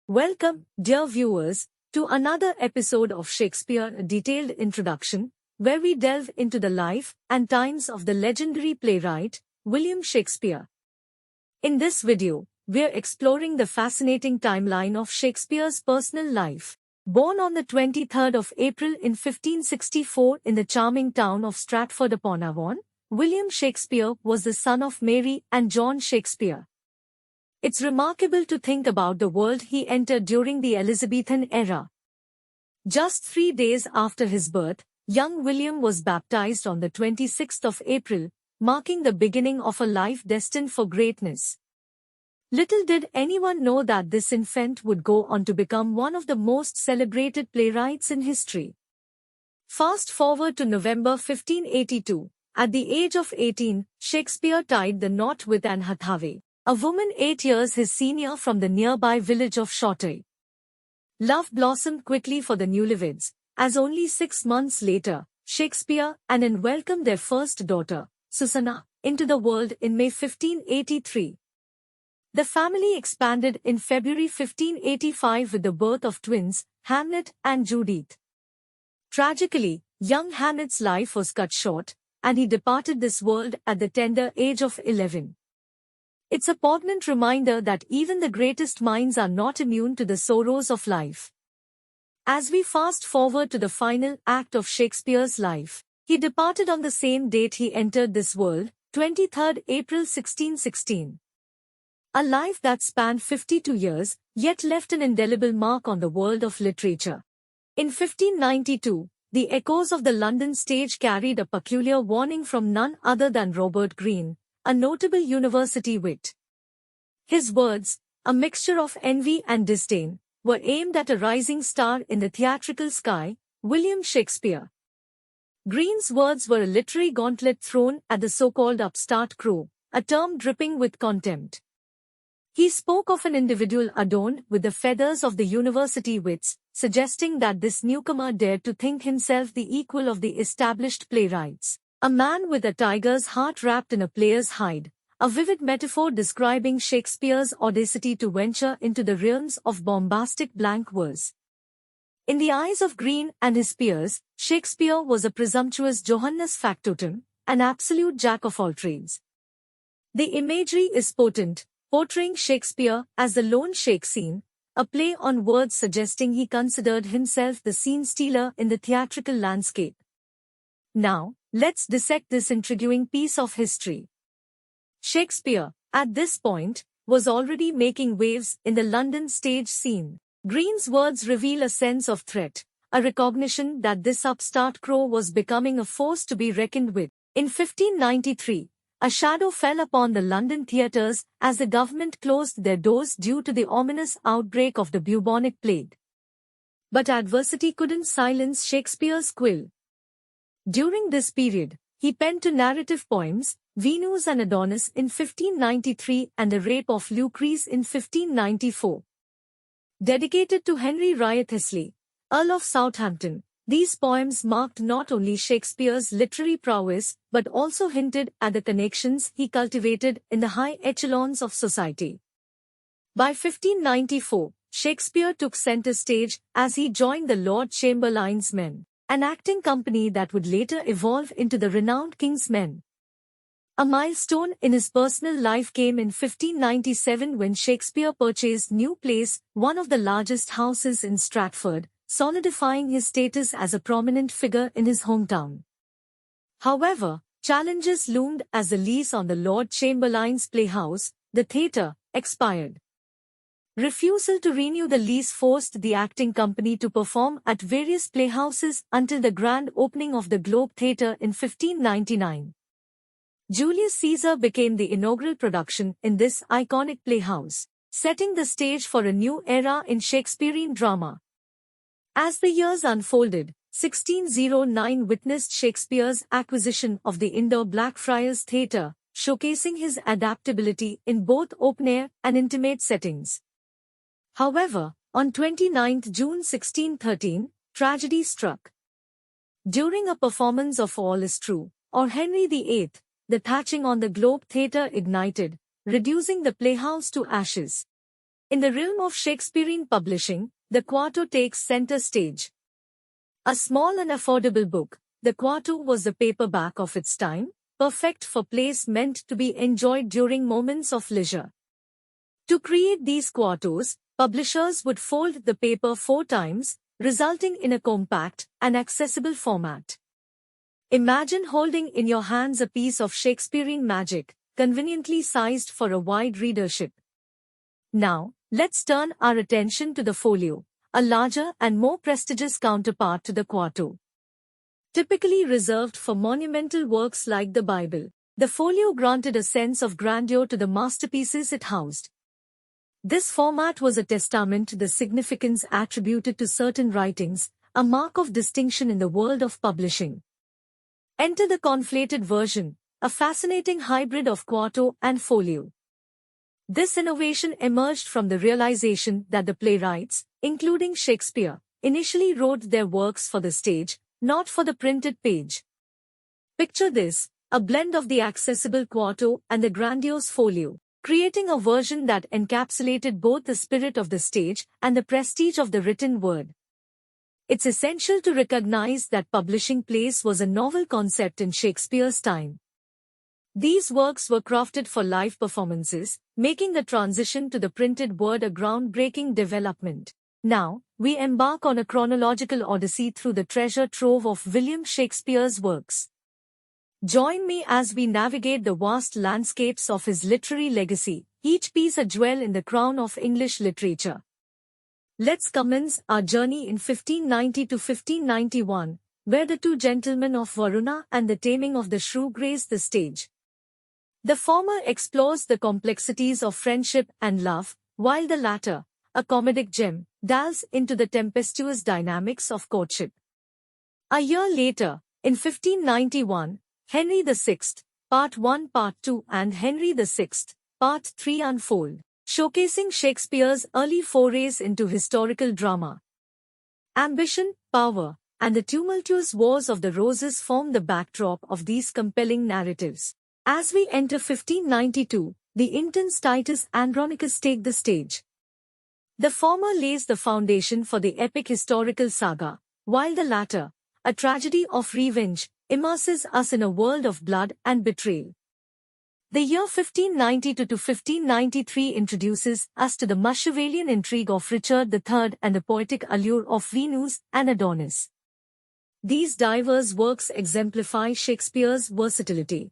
Welcome, dear viewers, to another episode of Shakespeare, a detailed introduction, where we delve into the life and times of the legendary playwright, William Shakespeare. In this video, we're exploring the fascinating timeline of Shakespeare's personal life. Born on the 23rd of April in 1564 in the charming town of Stratford-upon-Avon, William Shakespeare was the son of Mary and John Shakespeare. It's remarkable to think about the world he entered during the Elizabethan era. Just 3 days after his birth, young William was baptized on the 26th of April, marking the beginning of a life destined for greatness. Little did anyone know that this infant would go on to become one of the most celebrated playwrights in history. Fast forward to November 1582. At the age of 18, Shakespeare tied the knot with Anne Hathaway, a woman 8 years his senior from the nearby village of Shortay. Love blossomed quickly for the newlyweds, as only 6 months later, Shakespeare and Anne welcomed their first daughter, Susanna, into the world in May 1583. The family expanded in February 1585 with the birth of twins, Hamlet and Judith. Tragically, young Hamlet's life was cut short, and he departed this world at the tender age of 11. It's a poignant reminder that even the greatest minds are not immune to the sorrows of life. As we fast forward to the final act of Shakespeare's life, he departed on the same date he entered this world, 23rd April 1616. A life that spanned 52 years, yet left an indelible mark on the world of literature. In 1592, the echoes of the London stage carried a peculiar warning from none other than Robert Greene, a notable university wit. His words, a mixture of envy and disdain, were aimed at a rising star in the theatrical sky, William Shakespeare. Greene's words were a literary gauntlet thrown at the so-called upstart crow, a term dripping with contempt. He spoke of an individual adorned with the feathers of the university wits, suggesting that this newcomer dared to think himself the equal of the established playwrights. A man with a tiger's heart wrapped in a player's hide, a vivid metaphor describing Shakespeare's audacity to venture into the realms of bombastic blank verse. In the eyes of Greene and his peers, Shakespeare was a presumptuous Johannes factotum, an absolute jack of all trades. The imagery is potent, portraying Shakespeare as the lone shake scene, a play on words suggesting he considered himself the scene stealer in the theatrical landscape. Now, let's dissect this intriguing piece of history. Shakespeare, at this point, was already making waves in the London stage scene. Greene's words reveal a sense of threat, a recognition that this upstart crow was becoming a force to be reckoned with. In 1593, a shadow fell upon the London theatres as the government closed their doors due to the ominous outbreak of the bubonic plague. But adversity couldn't silence Shakespeare's quill. During this period, he penned two narrative poems, Venus and Adonis in 1593 and The Rape of Lucrece in 1594. Dedicated to Henry Wriothesley, Earl of Southampton, these poems marked not only Shakespeare's literary prowess but also hinted at the connections he cultivated in the high echelons of society. By 1594, Shakespeare took center stage as he joined the Lord Chamberlain's Men, an acting company that would later evolve into the renowned King's Men. A milestone in his personal life came in 1597 when Shakespeare purchased New Place, one of the largest houses in Stratford, solidifying his status as a prominent figure in his hometown. However, challenges loomed as the lease on the Lord Chamberlain's Playhouse, the theatre, expired. Refusal to renew the lease forced the acting company to perform at various playhouses until the grand opening of the Globe Theatre in 1599. Julius Caesar became the inaugural production in this iconic playhouse, setting the stage for a new era in Shakespearean drama. As the years unfolded, 1609 witnessed Shakespeare's acquisition of the indoor Blackfriars Theatre, showcasing his adaptability in both open-air and intimate settings. However, on 29 June 1613, tragedy struck. During a performance of All Is True, or Henry VIII, the thatching on the Globe Theatre ignited, reducing the playhouse to ashes. In the realm of Shakespearean publishing, the quarto takes center stage. A small and affordable book, the quarto was the paperback of its time, perfect for plays meant to be enjoyed during moments of leisure. To create these quartos, publishers would fold the paper 4 times, resulting in a compact and accessible format. Imagine holding in your hands a piece of Shakespearean magic, conveniently sized for a wide readership. Now, let's turn our attention to the folio, a larger and more prestigious counterpart to the quarto. Typically reserved for monumental works like the Bible, the folio granted a sense of grandeur to the masterpieces it housed. This format was a testament to the significance attributed to certain writings, a mark of distinction in the world of publishing. Enter the conflated version, a fascinating hybrid of quarto and folio. This innovation emerged from the realization that the playwrights, including Shakespeare, initially wrote their works for the stage, not for the printed page. Picture this, a blend of the accessible quarto and the grandiose folio, creating a version that encapsulated both the spirit of the stage and the prestige of the written word. It's essential to recognize that publishing plays was a novel concept in Shakespeare's time. These works were crafted for live performances, making the transition to the printed word a groundbreaking development. Now, we embark on a chronological odyssey through the treasure trove of William Shakespeare's works. Join me as we navigate the vast landscapes of his literary legacy, each piece a jewel in the crown of English literature. Let's commence our journey in 1590 to 1591, where the two gentlemen of Varuna and the Taming of the Shrew grace the stage. The former explores the complexities of friendship and love, while the latter, a comedic gem, delves into the tempestuous dynamics of courtship. A year later, in 1591, Henry VI, Part 1, Part 2 and Henry VI, Part 3 unfold, showcasing Shakespeare's early forays into historical drama. Ambition, power, and the tumultuous Wars of the Roses form the backdrop of these compelling narratives. As we enter 1592, the intense Titus Andronicus take the stage. The former lays the foundation for the epic historical saga, while the latter, a tragedy of revenge, immerses us in a world of blood and betrayal. The year 1592 to 1593 introduces us to the Machiavellian intrigue of Richard III and the poetic allure of Venus and Adonis. These diverse works exemplify Shakespeare's versatility.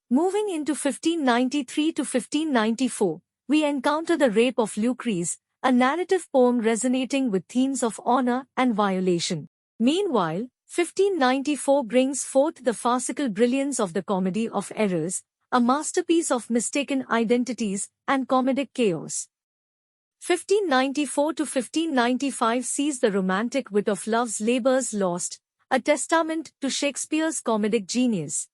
Moving into 1593 to 1594, we encounter the Rape of Lucrece, a narrative poem resonating with themes of honor and violation. Meanwhile, 1594 brings forth the farcical brilliance of the Comedy of Errors, a masterpiece of mistaken identities and comedic chaos. 1594 to 1595 sees the romantic wit of Love's Labour's Lost, a testament to Shakespeare's comedic genius.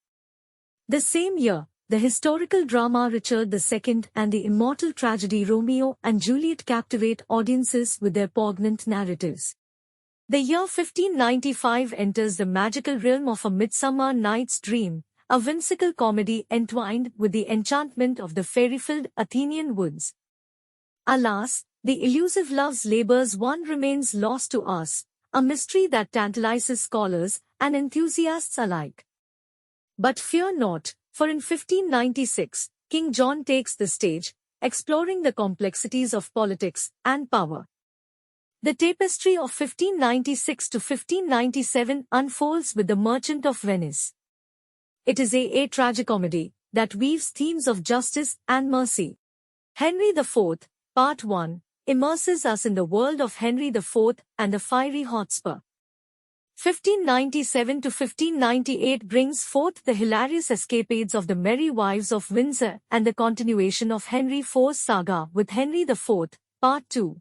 The same year, the historical drama Richard II and the immortal tragedy Romeo and Juliet captivate audiences with their poignant narratives. The year 1595 enters the magical realm of A Midsummer Night's Dream, a whimsical comedy entwined with the enchantment of the fairy-filled Athenian woods. Alas, the elusive Love's Labour's one remains lost to us, a mystery that tantalizes scholars and enthusiasts alike. But fear not, for in 1596, King John takes the stage, exploring the complexities of politics and power. The tapestry of 1596 to 1597 unfolds with The Merchant of Venice. It is a tragicomedy that weaves themes of justice and mercy. Henry IV, Part 1, immerses us in the world of Henry IV and the fiery Hotspur. 1597 to 1598 brings forth the hilarious escapades of the Merry Wives of Windsor and the continuation of Henry IV's saga with Henry IV, Part 2.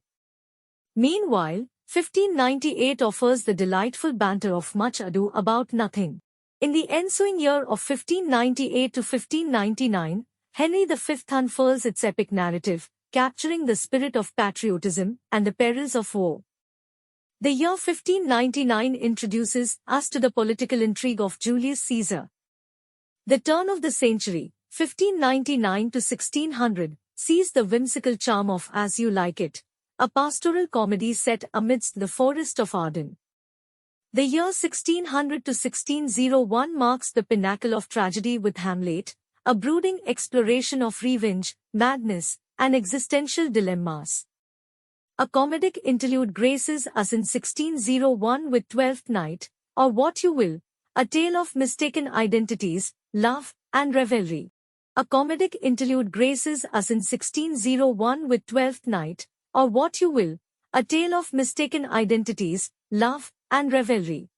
Meanwhile, 1598 offers the delightful banter of Much Ado About Nothing. In the ensuing year of 1598 to 1599, Henry V unfurls its epic narrative, capturing the spirit of patriotism and the perils of war. The year 1599 introduces us to the political intrigue of Julius Caesar. The turn of the century, 1599 to 1600, sees the whimsical charm of As You Like It, a pastoral comedy set amidst the forest of Arden. The year 1600 to 1601 marks the pinnacle of tragedy with Hamlet, a brooding exploration of revenge, madness, and existential dilemmas. A comedic interlude graces us in 1601 with Twelfth Night, or What You Will, a tale of mistaken identities, love, and revelry. A comedic interlude graces us in 1601 with Twelfth Night, or What You Will, a tale of mistaken identities, love, and revelry.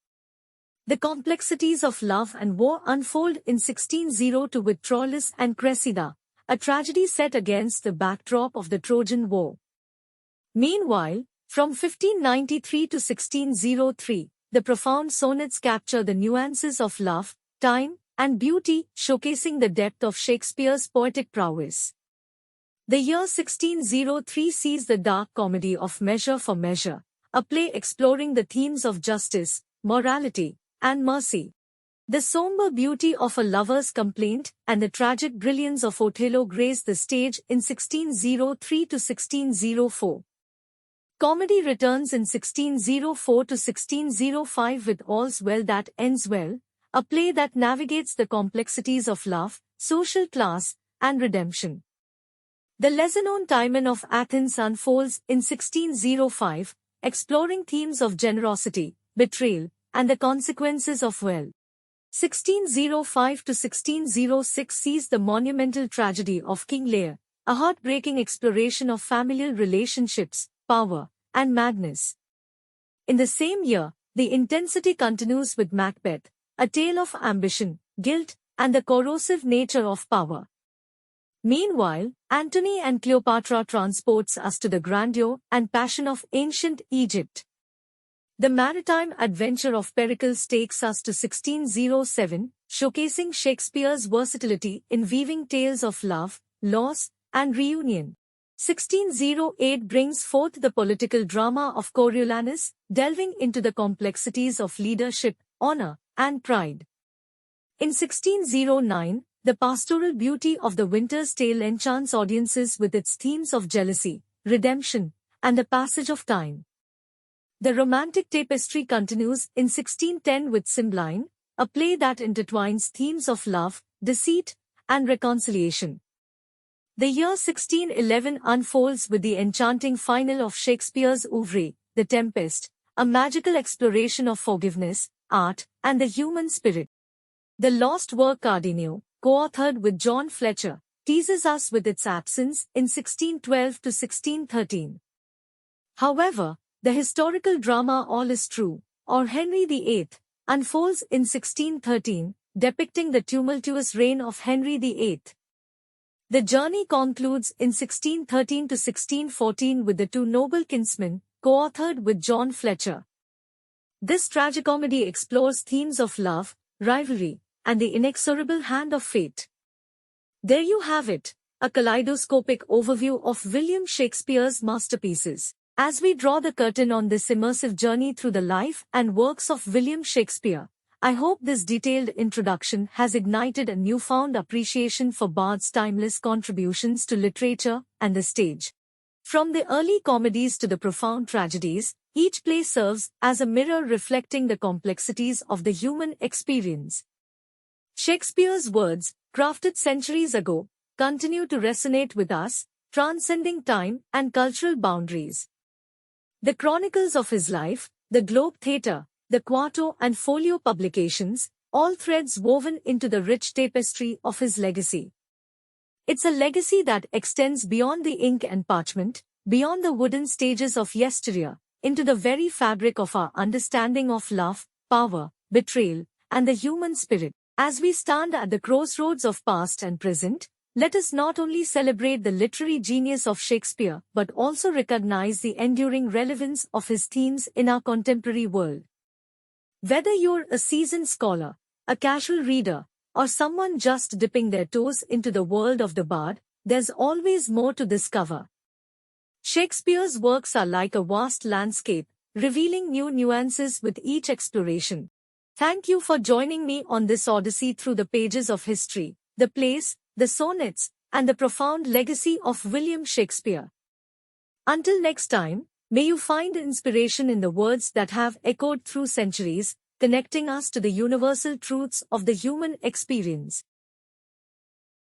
The complexities of love and war unfold in 1602 with Troilus and Cressida, a tragedy set against the backdrop of the Trojan War. Meanwhile, from 1593 to 1603, the profound sonnets capture the nuances of love, time, and beauty, showcasing the depth of Shakespeare's poetic prowess. The year 1603 sees the dark comedy of Measure for Measure, a play exploring the themes of justice, morality, and mercy. The somber beauty of A Lover's Complaint and the tragic brilliance of Othello grace the stage in 1603 to 1604. Comedy returns in 1604 to 1605 with All's Well That Ends Well, a play that navigates the complexities of love, social class, and redemption. The lesser-known Timon of Athens unfolds in 1605, exploring themes of generosity, betrayal, and the consequences of wealth. 1605 to 1606 sees the monumental tragedy of King Lear, a heartbreaking exploration of familial relationships, power, and madness. In the same year, the intensity continues with Macbeth, a tale of ambition, guilt, and the corrosive nature of power. Meanwhile, Antony and Cleopatra transports us to the grandeur and passion of ancient Egypt. The maritime adventure of Pericles takes us to 1607, showcasing Shakespeare's versatility in weaving tales of love, loss, and reunion. 1608 brings forth the political drama of Coriolanus, delving into the complexities of leadership, honor, and pride. In 1609, the pastoral beauty of The Winter's Tale enchants audiences with its themes of jealousy, redemption, and the passage of time. The romantic tapestry continues in 1610 with Cymbeline, a play that intertwines themes of love, deceit, and reconciliation. The year 1611 unfolds with the enchanting final of Shakespeare's oeuvre, The Tempest, a magical exploration of forgiveness, art, and the human spirit. The lost work Cardenio, co-authored with John Fletcher, teases us with its absence in 1612 to 1613. However, the historical drama All Is True, or Henry VIII, unfolds in 1613, depicting the tumultuous reign of Henry VIII. The journey concludes in 1613 to 1614 with The Two Noble Kinsmen, co-authored with John Fletcher. This tragicomedy explores themes of love, rivalry, and the inexorable hand of fate. There you have it, a kaleidoscopic overview of William Shakespeare's masterpieces. As we draw the curtain on this immersive journey through the life and works of William Shakespeare, I hope this detailed introduction has ignited a newfound appreciation for Bard's timeless contributions to literature and the stage. From the early comedies to the profound tragedies, each play serves as a mirror reflecting the complexities of the human experience. Shakespeare's words, crafted centuries ago, continue to resonate with us, transcending time and cultural boundaries. The chronicles of his life, the Globe Theatre, the Quarto and Folio publications, all threads woven into the rich tapestry of his legacy. It's a legacy that extends beyond the ink and parchment, beyond the wooden stages of yesteryear, into the very fabric of our understanding of love, power, betrayal, and the human spirit. As we stand at the crossroads of past and present, let us not only celebrate the literary genius of Shakespeare but also recognize the enduring relevance of his themes in our contemporary world. Whether you're a seasoned scholar, a casual reader, or someone just dipping their toes into the world of the bard, there's always more to discover. Shakespeare's works are like a vast landscape, revealing new nuances with each exploration. Thank you for joining me on this odyssey through the pages of history, the plays, the sonnets, and the profound legacy of William Shakespeare. Until next time, may you find inspiration in the words that have echoed through centuries, connecting us to the universal truths of the human experience.